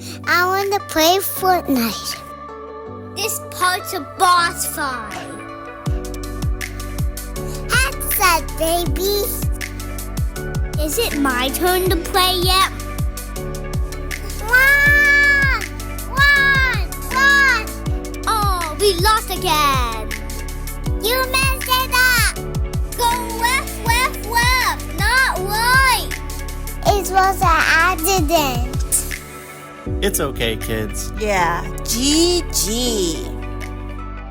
I want to play Fortnite. This part's a boss fight. Headset, baby. Is it my turn to play yet? Run! Oh, we lost again. You messed it up. Go left, not right. It was an accident. It's okay, kids. Yeah, GG.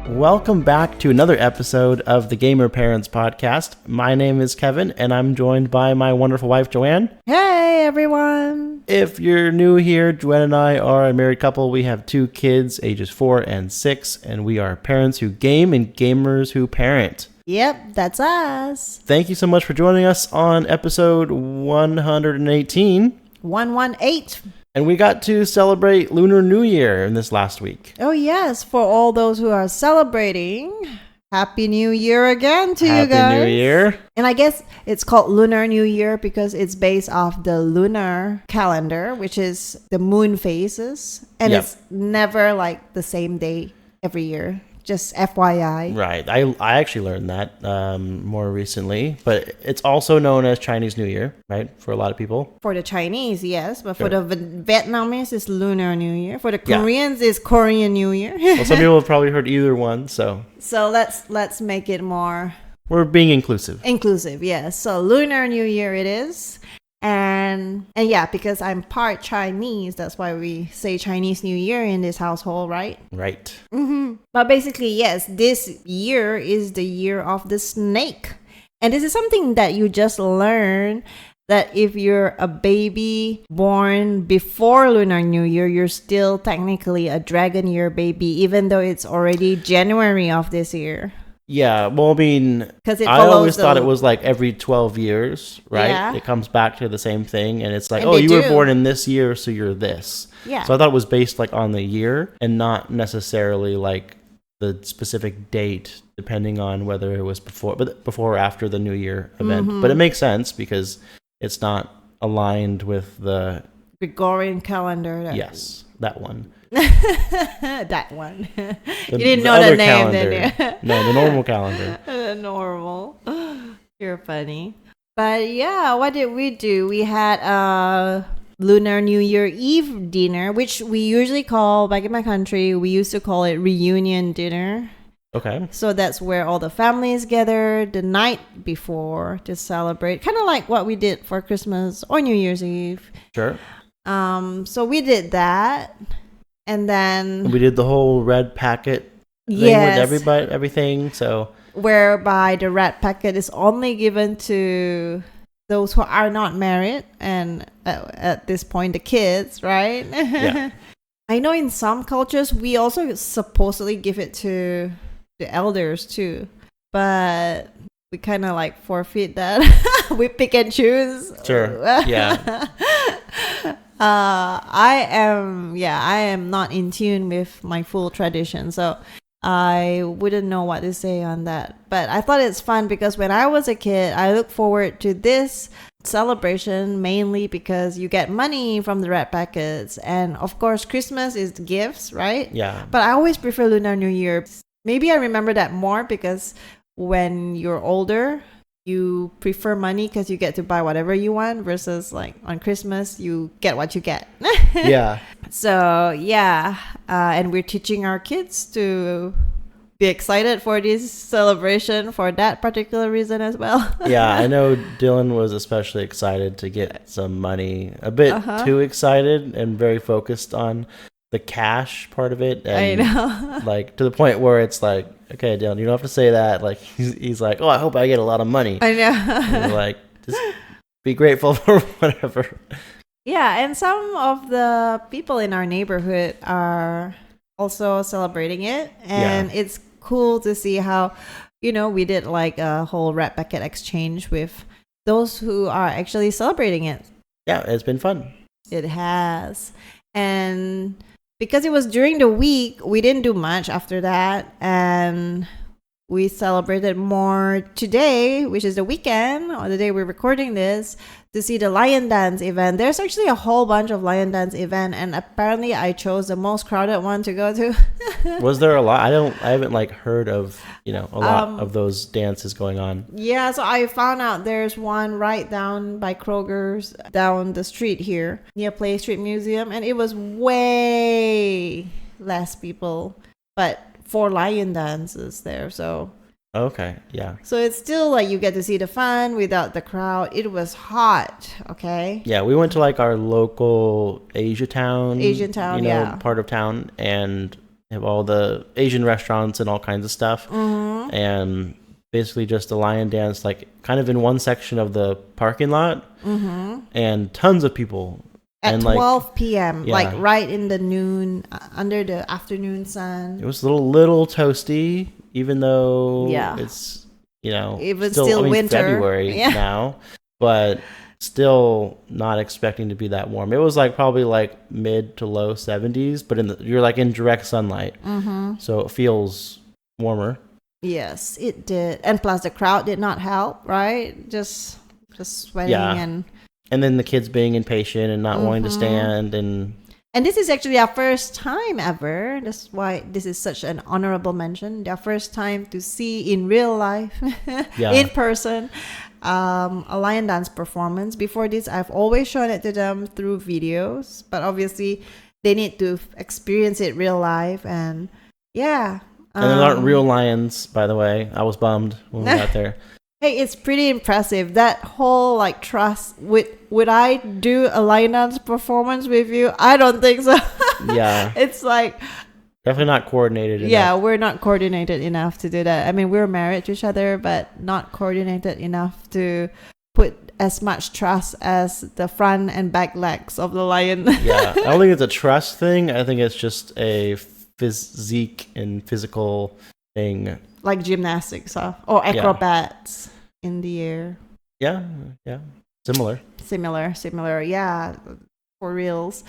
Welcome back to another episode of the Gamer Parents Podcast. My name is Kevin, and I'm joined by my wonderful wife, Joanne. Hey, everyone. If you're new here, Joanne and I are a married couple. We have 2 kids, ages 4 and 6, and we are parents who game and gamers who parent. Yep, that's us. Thank you so much for joining us on episode 118. 118. And we got to celebrate Lunar New Year in this last week. Oh, yes. For all those who are celebrating, Happy New Year again to you guys. Happy New Year. And I guess it's called Lunar New Year because it's based off the lunar calendar, which is the moon phases. And Yep. it's never like the same day every year. Just FYI. Right. I actually learned that more recently, but it's also known as Chinese New Year, right? For a lot of people. For the Chinese, yes. But Sure. for the Vietnamese, it's Lunar New Year. For the Yeah. Koreans, it's Korean New Year. Well, some people have probably heard either one, so So let's make it more we're being inclusive. inclusive, yes. So Lunar New Year it is. And yeah, because I'm part Chinese, that's why we say Chinese New Year in this household, right? Right. But basically, yes, this year is the year of the snake. And this is something that you just learn, that if you're a baby born before Lunar New Year, you're still technically a Dragon Year baby, even though it's already January of this year. Yeah, well, I mean, 'Cause it I follows always thought the- it was like every 12 years, right? Yeah. It comes back to the same thing, and it's like, And oh, they you were do. born in this year, so you're this. Yeah. So I thought it was based like on the year and not necessarily like the specific date, depending on whether it was before or after the New Year event. Mm-hmm. But it makes sense because it's not aligned with the Gregorian calendar. yes, that one. That one. The, You didn't know other the name, calendar. did you? No, the normal calendar. Normal. You're funny. But yeah, what did we do? We had a Lunar New Year Eve dinner, which we usually call, back in my country, we used to call it reunion dinner. Okay. So that's where all the families gather the night before to celebrate, kind of like what we did for Christmas or New Year's Eve. Sure. So we did that. And then We did the whole red packet thing Yes. with everything. So whereby the red packet is only given to those who are not married and at this point the kids, right? Yeah. I know in some cultures we also supposedly give it to the elders too, but we kind of like forfeit that. We pick and choose. Sure. Yeah. I am not in tune with my full tradition, so I wouldn't know what to say on that. But I thought it's fun because when I was a kid, I look forward to this celebration mainly because you get money from the red packets, and of course Christmas is the gifts, right? Yeah. But I always prefer Lunar New Year. Maybe I remember that more because when you're older, you prefer money because you get to buy whatever you want versus like on Christmas, you get what you get. Yeah. So yeah, and we're teaching our kids to be excited for this celebration for that particular reason as well. Yeah, I know Dylan was especially excited to get some money, a bit too excited and very focused on the cash part of it. And I know. like to the point where it's like, okay, Dylan, you don't have to say that. Like he's like, oh, I hope I get a lot of money. I know. And we're like, just be grateful for whatever. Yeah, and some of the people in our neighborhood are also celebrating it, and it's cool to see how, we did like a whole red packet exchange with those who are actually celebrating it. Yeah, it's been fun. It has. And because it was during the week, we didn't do much after that, and we celebrated more today, which is the weekend, or the day we're recording this, to see the lion dance event. There's actually a whole bunch of lion dance event, and apparently I chose the most crowded one to go to. Was there a lot? I haven't like heard of, a lot of those dances going on. Yeah, so I found out there's one right down by Kroger's down the street here near Play Street Museum, and it was way less people, but 4 lion dances there. So Okay, yeah. so it's still like you get to see the fun without the crowd. It was hot, okay? Yeah, we went to like our local Asian town, yeah. part of town, and have all the Asian restaurants and all kinds of stuff. Mm-hmm. And basically just a lion dance, like kind of in one section of the parking lot, and tons of people. At and 12 p.m., yeah. like right in the noon, under the afternoon sun. It was a little toasty, even though it's, it was still winter. February now, but still not expecting to be that warm. It was like probably like mid to low 70s, but you're like in direct sunlight, so it feels warmer. Yes, it did, and plus the crowd did not help, right? Just sweating and then the kids being impatient and not wanting to stand and this is actually our first time ever. That's why this is such an honorable mention. Their first time to see in real life, in person, a lion dance performance. Before this, I've always shown it to them through videos, but obviously they need to experience it real life. And and they're not real lions, by the way. I was bummed when we got there. Hey, it's pretty impressive. That whole like trust. Would I do a lion dance performance with you? I don't think so. Yeah. It's like definitely not coordinated enough. Yeah, we're not coordinated enough to do that. I mean, we're married to each other, but not coordinated enough to put as much trust as the front and back legs of the lion. Yeah. I don't think it's a trust thing. I think it's just a physique and physical thing. Like gymnastics, or acrobats in the air. Yeah. Similar, yeah, for reals.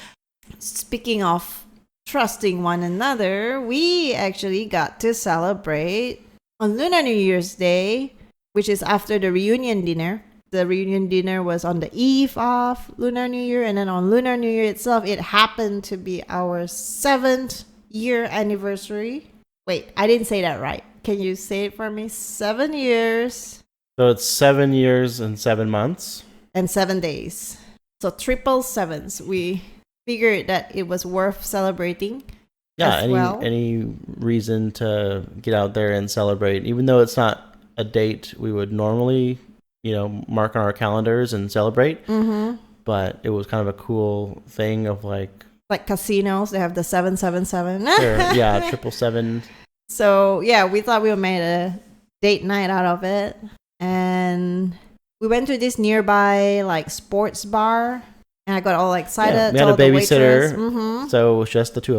Speaking of trusting one another, we actually got to celebrate on Lunar New Year's Day, which is after the reunion dinner. The reunion dinner was on the eve of Lunar New Year, and then on Lunar New Year itself, it happened to be our 7th year anniversary. Wait, I didn't say that right. Can you say it for me? 7 years. So it's 7 years and 7 months. And 7 days. So triple sevens. We figured that it was worth celebrating. Yeah, any reason to get out there and celebrate, even though it's not a date we would normally, mark on our calendars and celebrate. But it was kind of a cool thing of like casinos, they have the 777. Sure, yeah, 777. So yeah, we thought we made a date night out of it, and we went to this nearby like sports bar, and I got all excited. Yeah, we had a babysitter, so it was just the two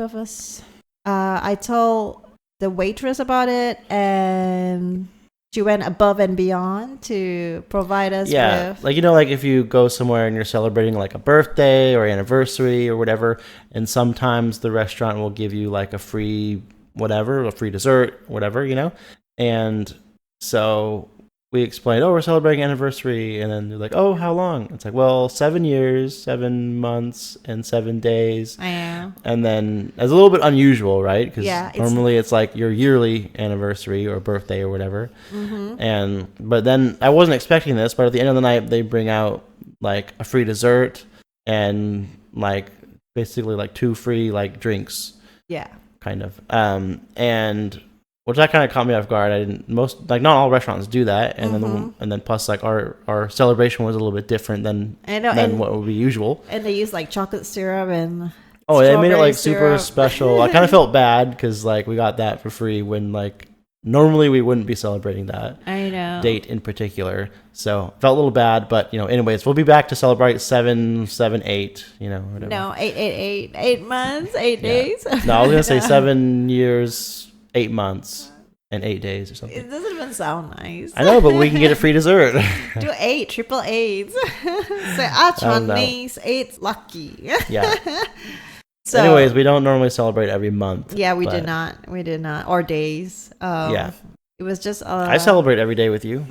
of us. I told the waitress about it, and she went above and beyond to provide us with... like if you go somewhere and you're celebrating like a birthday or anniversary or whatever, and sometimes the restaurant will give you like a free dessert, whatever, and so we explained, we're celebrating anniversary, and then they're like, how long? It's like, well, 7 years, 7 months, and 7 days. Yeah. And then it's a little bit unusual, right? Because normally it's like your yearly anniversary or birthday or whatever. But then I wasn't expecting this, but at the end of the night, they bring out like a free dessert and like basically like 2 free like drinks. Yeah. Kind of. And which that kind of caught me off guard. Not all restaurants do that, and then plus like our celebration was a little bit different than what would be usual. And they use like chocolate syrup and they made it like super special. I kind of felt bad because like we got that for free when like normally we wouldn't be celebrating that. I know. Date in particular, so felt a little bad. But anyways, we'll be back to celebrate 7, 8. Whatever. No, 8 months, 8 days. No, I was gonna say 7 years. 8 months and 8 days or something. It doesn't even sound nice. I know, but we can get a free dessert. Do 8, triple 8s. Say, Chinese 8 lucky. Yeah. So, anyways, we don't normally celebrate every month. Yeah, we did not. Or days. Yeah. It was just... I celebrate every day with you.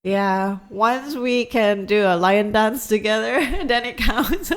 Yeah, once we can do a lion dance together, then it counts.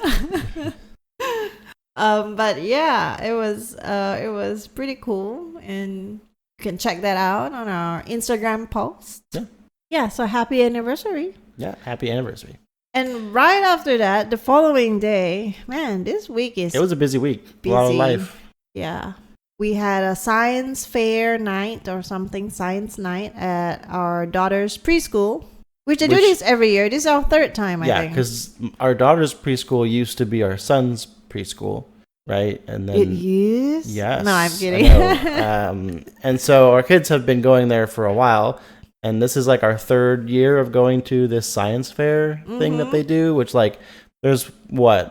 But yeah, it was pretty cool, and you can check that out on our Instagram post. Yeah. Yeah, so happy anniversary. Yeah, happy anniversary. And right after that, the following day, man, this week is It was a busy week. busy. A lot of life. Yeah. We had a science fair night or something, science night at our daughter's preschool, which they do this every year. This is our third time, I think. Yeah, because our daughter's preschool used to be our son's preschool, right? And then It used? yes, No, I'm kidding. And so our kids have been going there for a while, and this is like our third year of going to this science fair thing that they do, which like there's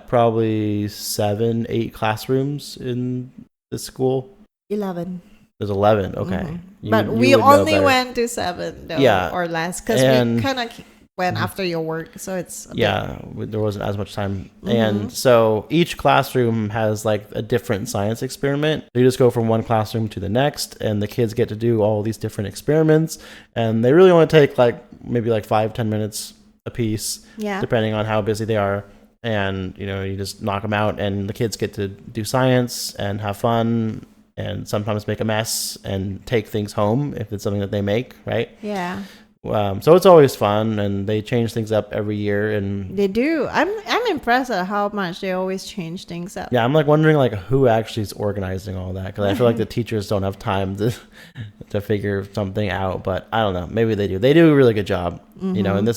probably 7, 8 classrooms in the school. 11. There's 11. Okay, But we only went to 7 though, Yeah. or less, because we kind of went after your work, so it's a there wasn't as much time. And so each classroom has like a different science experiment. You just go from one classroom to the next, and the kids get to do all these different experiments, and they really only take like maybe like 5-10 minutes a piece, depending on how busy they are. And you just knock them out, and the kids get to do science and have fun, and sometimes make a mess and take things home if it's something that they make, right? Yeah. So it's always fun, and they change things up every year, and They do. I'm impressed at how much they always change things up. yeah, I'm like wondering like who actually is organizing all that, because I feel like the teachers don't have time to figure something out. But I don't know, maybe they do. They do a really good job, And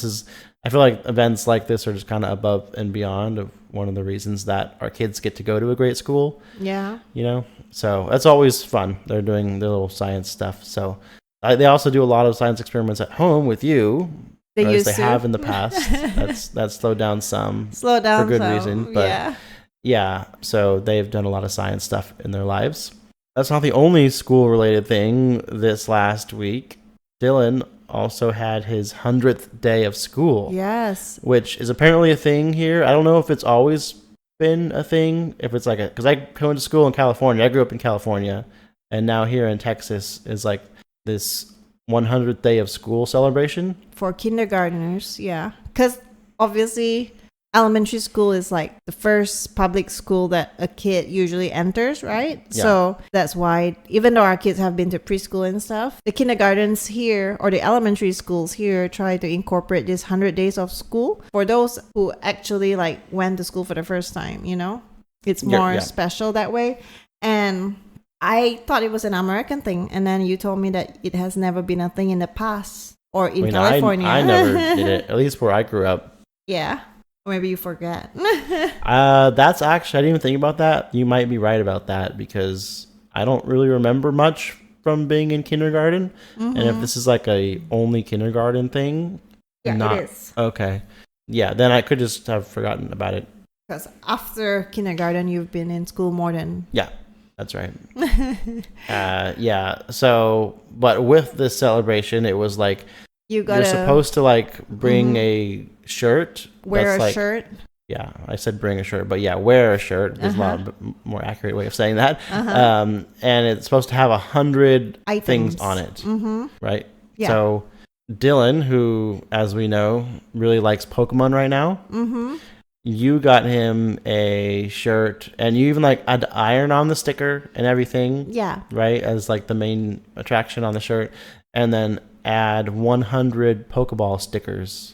I feel like events like this are just kind of above and beyond of one of the reasons that our kids get to go to a great school. Yeah. So that's always fun. They're doing their little science stuff. So they also do a lot of science experiments at home with you. They have in the past. That's slowed down some. For good reason. But yeah, so they've done a lot of science stuff in their lives. That's not the only school-related thing this last week. Dylan also had his 100th day of school. Yes. Which is apparently a thing here. I don't know if it's always been a thing. If it's like because I went to school in California. I grew up in California. And now here in Texas is like this 100th day of school celebration. For kindergartners, yeah. Because obviously elementary school is like the first public school that a kid usually enters, right? Yeah. So that's why, even though our kids have been to preschool and stuff, the kindergartens here or the elementary schools here try to incorporate this 100 days of school for those who actually like went to school for the first time, It's more special that way. And I thought it was an American thing, and then you told me that it has never been a thing in the past or in California. I never did it, at least where I grew up. Yeah. Or maybe you forget. That's actually, I didn't even think about that. You might be right about that, because I don't really remember much from being in kindergarten. And if this is like a only kindergarten thing, it is. Okay. Yeah, then I could just have forgotten about it. Because after kindergarten, you've been in school more than... Yeah, that's right. Yeah, so, but with this celebration, it was like, you're supposed to like bring a shirt. Wear a shirt. Yeah, I said bring a shirt, but yeah, wear a shirt is a lot more accurate way of saying that. And it's supposed to have 100 things on it, right? Yeah. So Dylan, who, as we know, really likes Pokemon right now, you got him a shirt, and you even like had to iron on the sticker and everything. Yeah. Right, as like the main attraction on the shirt, and then add 100 Pokeball stickers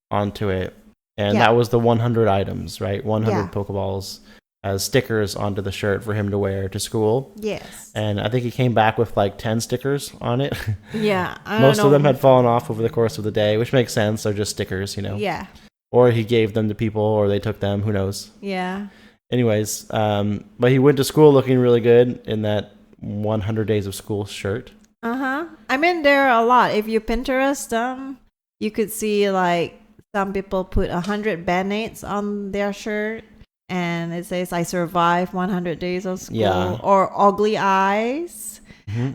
onto it. And that was the 100 items, right? 100 Pokeballs as stickers onto the shirt for him to wear to school. Yes. And I think he came back with like 10 stickers on it. Yeah. Most of them had fallen off over the course of the day, which makes sense. They're just stickers, Yeah. Or he gave them to people, or they took them. Who knows? Yeah. Anyways, but he went to school looking really good in that 100 days of school shirt. I mean, there are a lot. If you Pinterest them, you could see like some people put 100 band-aids on their shirt, and it says, "I survived 100 days of school," or ugly eyes.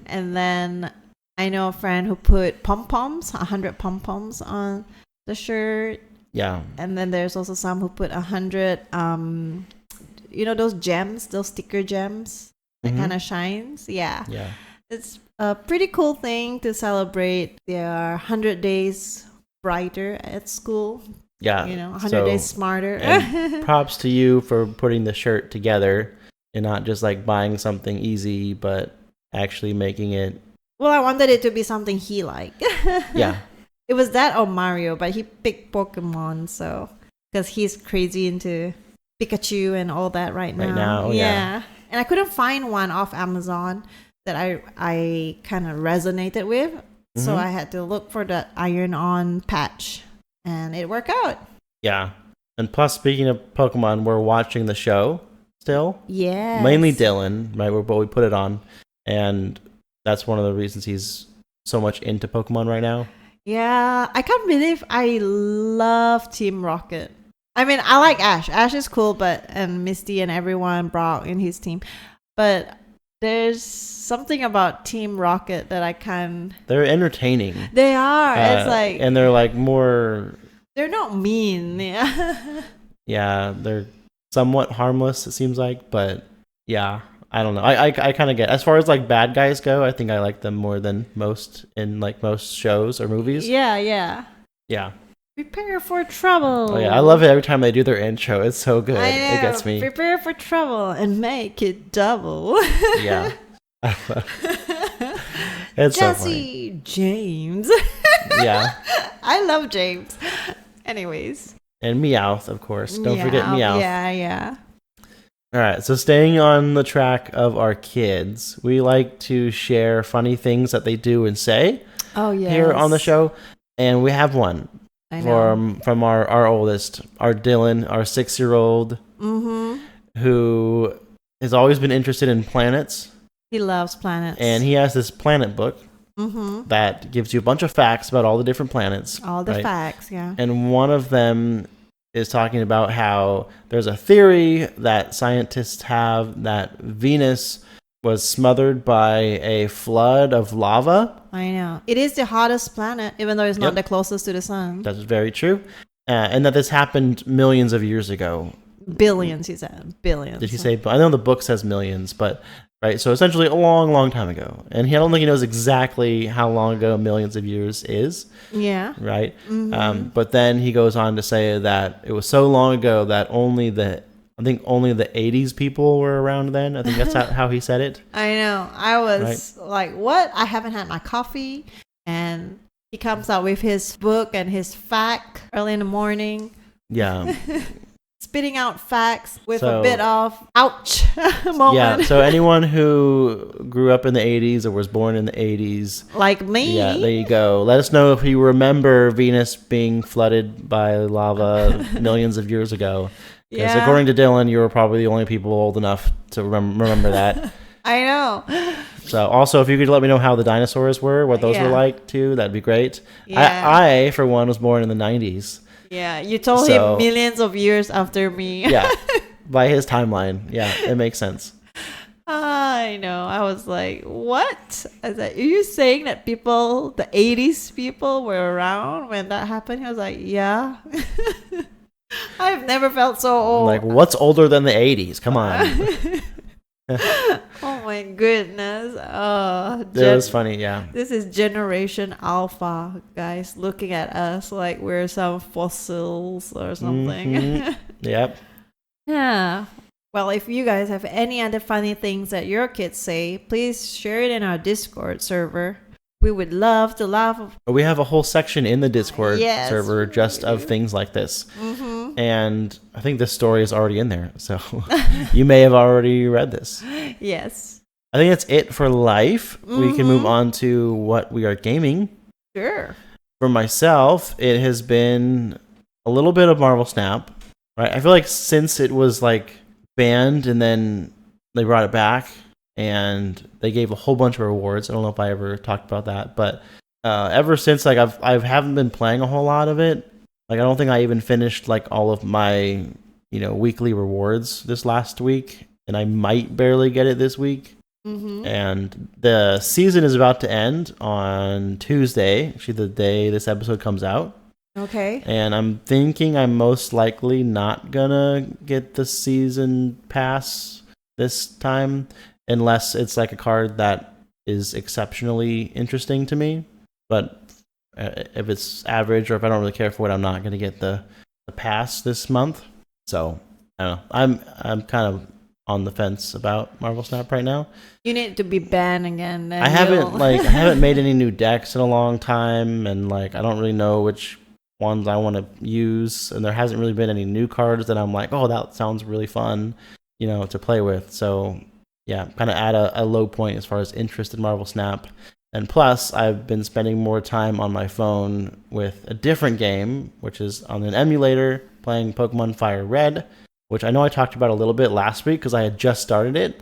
And then I know a friend who put pom-poms, 100 pom-poms on the shirt. Yeah. And then there's also some who put 100, those gems, those sticker gems that kind of shines. Yeah. Yeah. It's a pretty cool thing to celebrate their 100 days brighter at school. Yeah. 100 days smarter. And props to you for putting the shirt together and not just like buying something easy, but actually making it. Well, I wanted it to be something he liked. Yeah. It was that or Mario, but he picked Pokemon, so because he's crazy into Pikachu and all that right now. Yeah. And I couldn't find one off Amazon that I kind of resonated with, so I had to look for the iron-on patch, and it worked out. Yeah. And plus, speaking of Pokemon, we're watching the show still. Yeah. Mainly Dylan, right? But we put it on, and that's one of the reasons he's so much into Pokemon right now. Yeah, I can't believe I love Team Rocket. I mean, I like Ash. Ash is cool, and Misty and everyone, Brock and his team. But there's something about Team Rocket that I can. They're entertaining. They are. It's like, and they're like more. They're not mean. Yeah. Yeah, they're somewhat harmless. It seems like, but yeah. I don't know. I kind of get, as far as like bad guys go, I think I like them more than most in like most shows or movies. Yeah. Prepare for trouble. Oh yeah, I love it every time they do their intro. It's so good. I know. It gets me. Prepare for trouble and make it double. Yeah. It's Jesse so funny. James. Yeah. I love James. Anyways. And Meowth, of course. Don't forget Meowth. Yeah. All right, so staying on the track of our kids, we like to share funny things that they do and say here on the show. And we have one from our oldest, our Dylan, our 6-year-old, who has always been interested in planets. He loves planets. And he has this planet book that gives you a bunch of facts about all the different planets. All the facts, yeah. And one of them is talking about how there's a theory that scientists have that Venus was smothered by a flood of lava. I know. It is the hottest planet, even though it's not the closest to the sun. That's very true. And that this happened millions of years ago. Billions, he said. Billions. Did he say? I know the book says millions, but right. So essentially a long, long time ago. And I don't think he knows exactly how long ago millions of years is. Yeah. Right. But then he goes on to say that it was so long ago that only the 80s people were around then. I think that's how he said it. I know. I was like, what? I haven't had my coffee. And he comes out with his book and his fact early in the morning. Yeah. Spitting out facts with a bit of ouch moment. Yeah, so anyone who grew up in the 80s or was born in the 80s. Like me. Yeah, there you go. Let us know if you remember Venus being flooded by lava millions of years ago. Because according to Dylan, you were probably the only people old enough to remember that. I know. So also, if you could let me know how the dinosaurs were, what those were like too, that'd be great. Yeah. I, for one, was born in the 90s. Yeah, you told him millions of years after me. Yeah, by his timeline. Yeah, it makes sense. I know. I was like, what? I was like, are you saying that the 80s people were around when that happened? He was like, yeah. I've never felt so old. Like, what's older than the 80s? Come on. Oh my goodness. It was funny, yeah. This is Generation Alpha, guys, looking at us like we're some fossils or something. Yep. Yeah. Well, if you guys have any other funny things that your kids say, please share it in our Discord server. We would love to laugh. We have a whole section in the Discord server just of things like this. And I think this story is already in there. So you may have already read this. Yes. I think that's it for life. We can move on to what we are gaming. Sure. For myself, it has been a little bit of Marvel Snap. Right? I feel like since it was like banned and then they brought it back, and they gave a whole bunch of rewards. I don't know if I ever talked about that, but ever since, like I haven't been playing a whole lot of it. Like I don't think I even finished like all of my weekly rewards this last week, and I might barely get it this week. And the season is about to end on Tuesday, actually the day this episode comes out. Okay. And I'm thinking I'm most likely not gonna get the season pass this time. Unless it's like a card that is exceptionally interesting to me. But if it's average or if I don't really care for it, I'm not going to get the pass this month. So I don't know. I'm kind of on the fence about Marvel Snap right now. You need to be banned again. I haven't made any new decks in a long time, and like I don't really know which ones I want to use, and there hasn't really been any new cards that I'm like, oh, that sounds really fun, to play with. So yeah, kind of at a low point as far as interest in Marvel Snap. And plus, I've been spending more time on my phone with a different game, which is on an emulator, playing Pokémon Fire Red, which I know I talked about a little bit last week because I had just started it.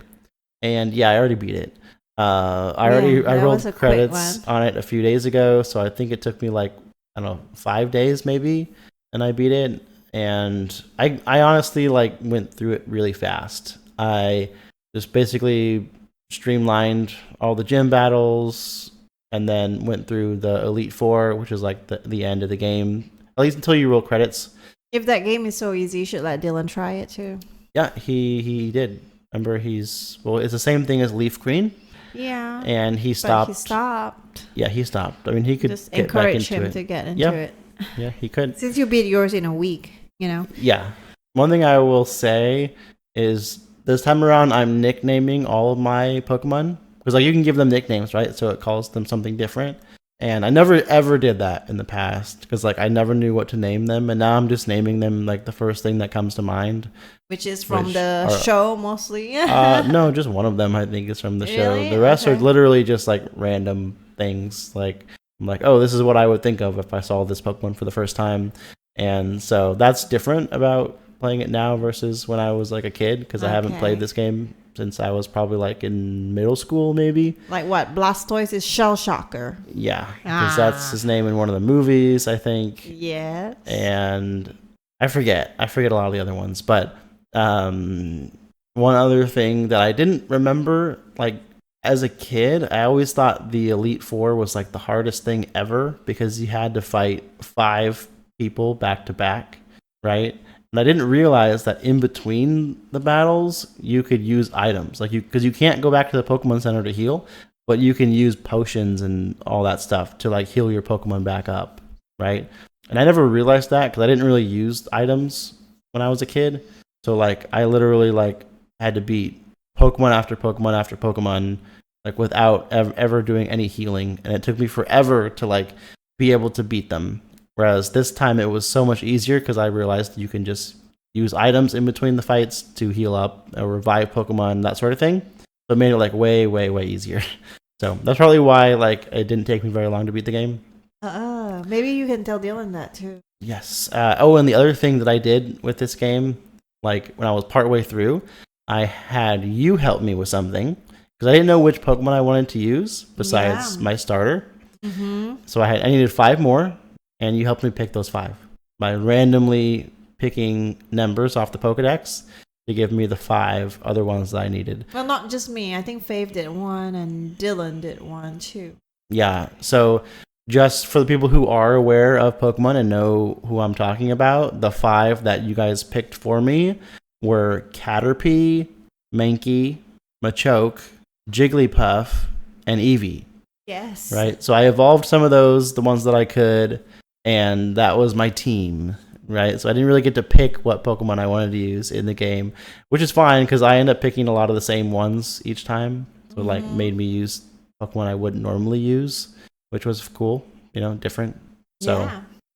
And yeah, I already beat it. I rolled credits on it a few days ago, so I think it took me like, I don't know, 5 days maybe, and I beat it. And I honestly like went through it really fast. I just basically streamlined all the gym battles and then went through the Elite Four, which is like the end of the game, at least until you roll credits. If that game is so easy, you should let Dylan try it too. Yeah, he did. Remember, it's the same thing as Leaf Queen. Yeah. And he stopped. But he stopped. Yeah, he stopped. I mean, he could just get encourage back into him it. to get into it. Yeah, he could. Since you beat yours in a week, Yeah. One thing I will say is this time around, I'm nicknaming all of my Pokemon. Because like you can give them nicknames, right? So it calls them something different. And I never ever did that in the past because like I never knew what to name them, and now I'm just naming them like the first thing that comes to mind. Which is from the show mostly. No, just one of them I think is from the show. The rest are literally just like random things. Like I'm like, oh, this is what I would think of if I saw this Pokemon for the first time, and so that's different about playing it now versus when I was like a kid because I haven't played this game since I was probably like in middle school, maybe. Like what? Blastoise is Shell Shocker. Yeah, because that's his name in one of the movies, I think. Yes. And I forget a lot of the other ones, but one other thing that I didn't remember, like as a kid, I always thought the Elite Four was like the hardest thing ever because you had to fight 5 people back to back, right? And I didn't realize that in between the battles, you could use items. Because you can't go back to the Pokemon Center to heal, but you can use potions and all that stuff to like heal your Pokemon back up, right? And I never realized that because I didn't really use items when I was a kid. So like I literally like had to beat Pokemon after Pokemon after Pokemon like without ever doing any healing, and it took me forever to like be able to beat them. Whereas this time it was so much easier because I realized you can just use items in between the fights to heal up or revive Pokemon, that sort of thing. So it made it like way, way, way easier. So that's probably why like it didn't take me very long to beat the game. Maybe you can tell Dylan that too. Yes. And the other thing that I did with this game, like when I was partway through, I had you help me with something because I didn't know which Pokemon I wanted to use besides my starter. Mm-hmm. So I needed 5 more. And you helped me pick those 5 by randomly picking numbers off the Pokedex to give me the 5 other ones that I needed. Well, not just me. I think Fave did 1 and Dylan did 1 too. Yeah. So just for the people who are aware of Pokemon and know who I'm talking about, the 5 that you guys picked for me were Caterpie, Mankey, Machoke, Jigglypuff, and Eevee. Yes. Right? So I evolved some of those, the ones that I could. And that was my team, right? So I didn't really get to pick what Pokemon I wanted to use in the game, which is fine because I end up picking a lot of the same ones each time. So it like made me use Pokemon I wouldn't normally use, which was cool, different. So,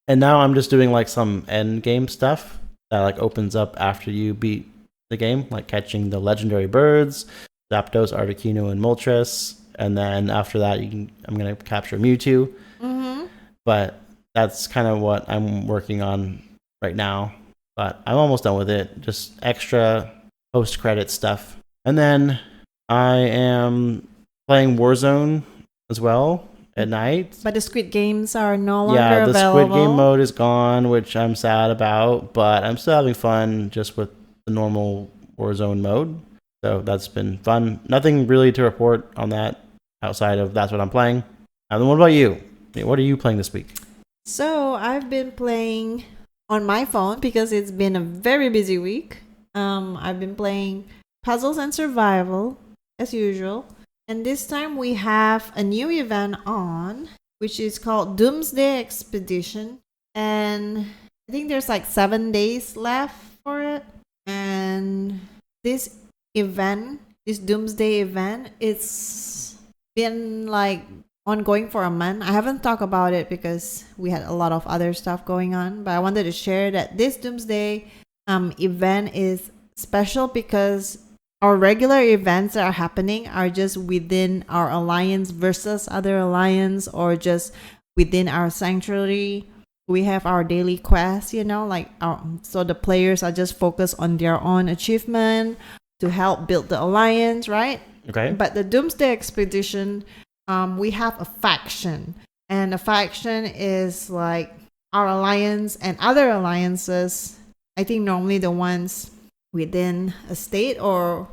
and now I'm just doing like some end game stuff that like opens up after you beat the game, like catching the legendary birds, Zapdos, Articuno, and Moltres. And then after that, I'm going to capture Mewtwo. Mm-hmm. But that's kind of what I'm working on right now, but I'm almost done with it. Just extra post-credit stuff. And then I am playing Warzone as well at night. But the Squid Games are no longer available. Yeah, the Squid Game mode is gone, which I'm sad about, but I'm still having fun just with the normal Warzone mode. So that's been fun. Nothing really to report on that outside of that's what I'm playing. And then what about you? What are you playing this week? So I've been playing on my phone because it's been a very busy week. I've been playing Puzzles and Survival as usual. And this time we have a new event on which is called Doomsday Expedition. And I think there's like 7 days left for it. And this event, this Doomsday event, it's been like ongoing for a month. I haven't talked about it because we had a lot of other stuff going on, but I wanted to share that this Doomsday event is special because our regular events that are happening are just within our alliance versus other alliance, or just within our sanctuary. We have our daily quests, so the players are just focused on their own achievement to help build the alliance, right? Okay. But the Doomsday Expedition, we have a faction, and a faction is like our alliance and other alliances. I think normally the ones within a state, or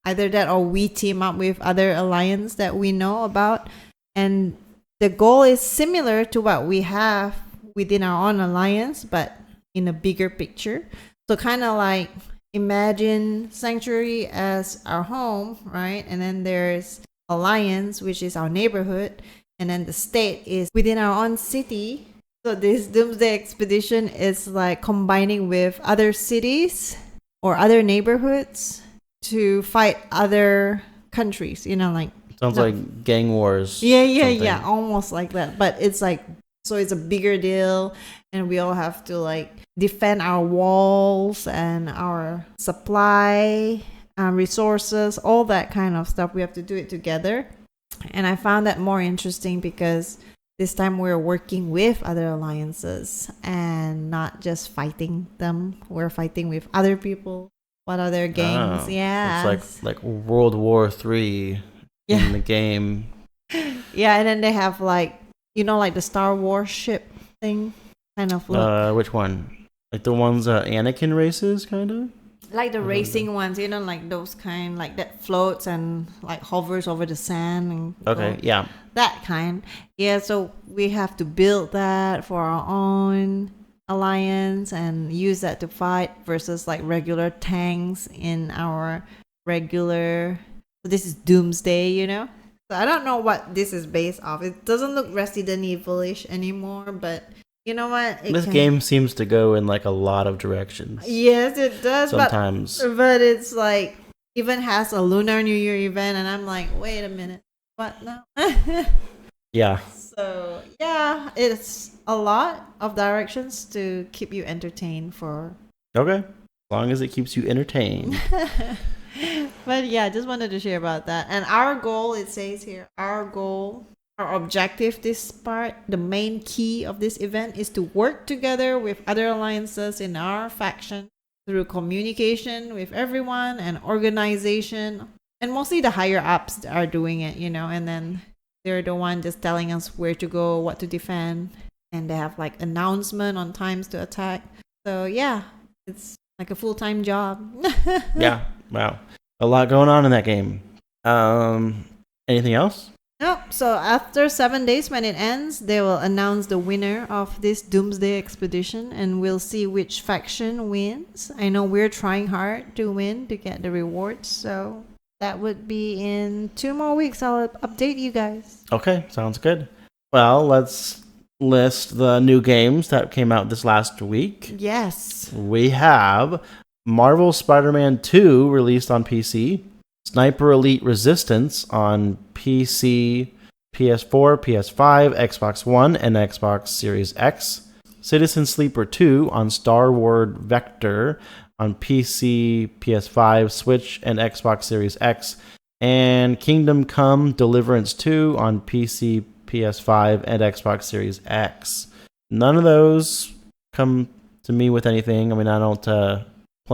either that or we team up with other alliance that we know about. And the goal is similar to what we have within our own alliance, but in a bigger picture. So kind of like imagine sanctuary as our home, right? And then there's alliance, which is our neighborhood, and then the state is within our own city. So this Doomsday Expedition is like combining with other cities or other neighborhoods to fight other countries, like sounds like gang wars. Yeah, almost like that. But it's like, so it's a bigger deal, and we all have to like defend our walls and our supply resources, all that kind of stuff. We have to do it together. And I found that more interesting because this time we're working with other alliances and not just fighting them. We're fighting with other people. What other games? Yeah. It's like World War III in the game. Yeah, and then they have like, like the Star Wars ship thing kind of look. Which one? Like the ones Anakin races, kind of? Like the racing ones, like those kind, like that floats and like hovers over the sand. And okay, yeah. That kind. Yeah, so we have to build that for our own alliance and use that to fight versus like regular tanks in our regular. So this is Doomsday, So I don't know what this is based off. It doesn't look Resident Evil-ish anymore, but you know what? This game seems to go in like a lot of directions. Yes, it does. Sometimes. But it's like, even has a Lunar New Year event, and I'm like, wait a minute. What now? Yeah. So, yeah, it's a lot of directions to keep you entertained for. Okay. As long as it keeps you entertained. But yeah, just wanted to share about that. And our goal, it says here, our objective, this part, the main key of this event is to work together with other alliances in our faction through communication with everyone and organization. And mostly the higher ups are doing it, and then they're the one just telling us where to go, what to defend. And they have like announcement on times to attack. So yeah, it's like a full-time job. Yeah. Wow. A lot going on in that game. Anything else? Nope. So after 7 days, when it ends, they will announce the winner of this Doomsday Expedition, and we'll see which faction wins. I know we're trying hard to win to get the rewards, so that would be in 2 more weeks. I'll update you guys. Okay, sounds good. Well, let's list the new games that came out this last week. Yes. We have Marvel Spider-Man 2 released on PC. Sniper Elite Resistance on PC, PS4, PS5, Xbox One, and Xbox Series X. Citizen Sleeper 2 on Star Wars Vector on PC, PS5, Switch, and Xbox Series X. And Kingdom Come Deliverance 2 on PC, PS5, and Xbox Series X. None of those come to me with anything. I mean, I don't plan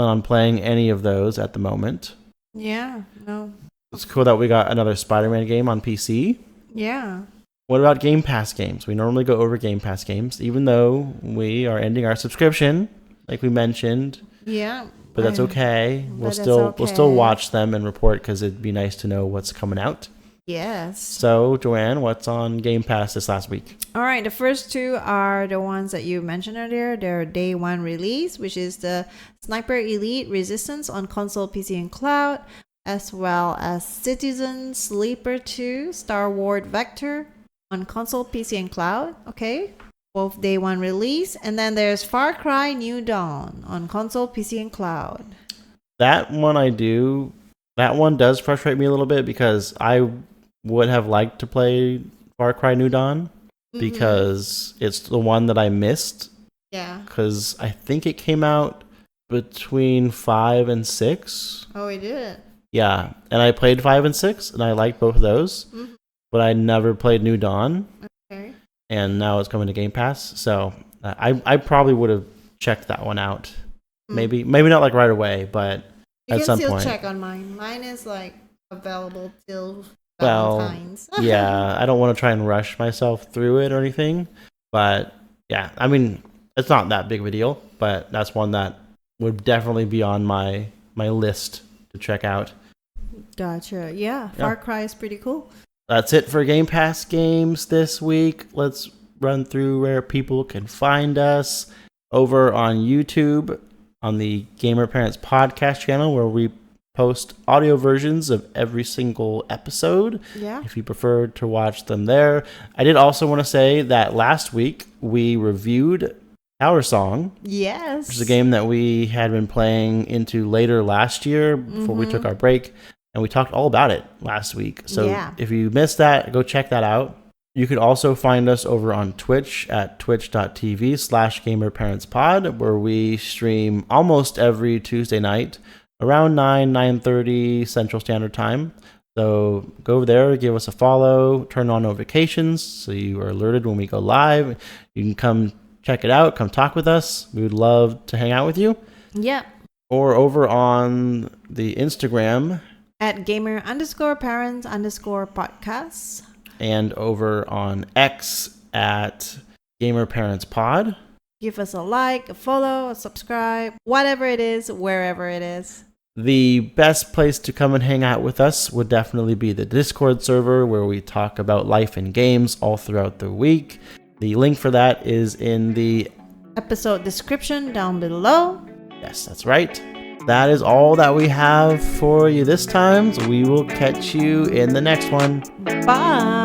on playing any of those at the moment. Yeah, no. It's cool that we got another Spider-Man game on PC. Yeah. What about Game Pass games? We normally go over Game Pass games, even though we are ending our subscription, like we mentioned. Yeah. But that's okay. We'll still watch them and report because it'd be nice to know what's coming out. Yes. So, Joanne, what's on Game Pass this last week? All right, the first two are the ones that you mentioned earlier. They're day one release, which is the Sniper Elite Resistance on console, PC, and cloud, as well as Citizen Sleeper 2, Star Wars Vector, on console, PC, and cloud. Okay. Both day one release. And then there's Far Cry New Dawn on console, PC, and cloud. That one I do. That one does frustrate me a little bit because I would have liked to play Far Cry New Dawn because it's the one that I missed. Yeah. Because I think it came out between 5 and 6. Oh, we did. Yeah, and I played 5 and 6, and I liked both of those, but I never played New Dawn. Okay. And now it's coming to Game Pass, so I probably would have checked that one out. Maybe not like right away, but at some point. You can still check on mine. Mine is like available till Valentine's. Yeah, I don't want to try and rush myself through it or anything, but yeah, I mean, it's not that big of a deal, but that's one that would definitely be on my list to check out. Gotcha. Yeah, Far Cry is pretty cool. That's it for Game Pass games this week. Let's run through where people can find us. Over on YouTube, on the Gamer Parents Podcast channel, where we post audio versions of every single episode. Yeah. If you prefer to watch them there. I did also want to say that last week we reviewed Tower Song. Yes. Which is a game that we had been playing into later last year before we took our break. And we talked all about it last week. So if you missed that, go check that out. You can also find us over on Twitch at twitch.tv/gamerparentspod, where we stream almost every Tuesday night around 9:30 Central Standard Time. So go over there, give us a follow, turn on notifications so you are alerted when we go live. You can come check it out, come talk with us. We would love to hang out with you. Yep. Or over on the Instagram at gamer_parents_podcasts. And over on X at GamerParentsPod. Give us a like, a follow, a subscribe, whatever it is, wherever it is. The best place to come and hang out with us would definitely be the Discord server, where we talk about life and games all throughout the week. The link for that is in the episode description down below. Yes, that's right. That is all that we have for you this time. So we will catch you in the next one. Bye.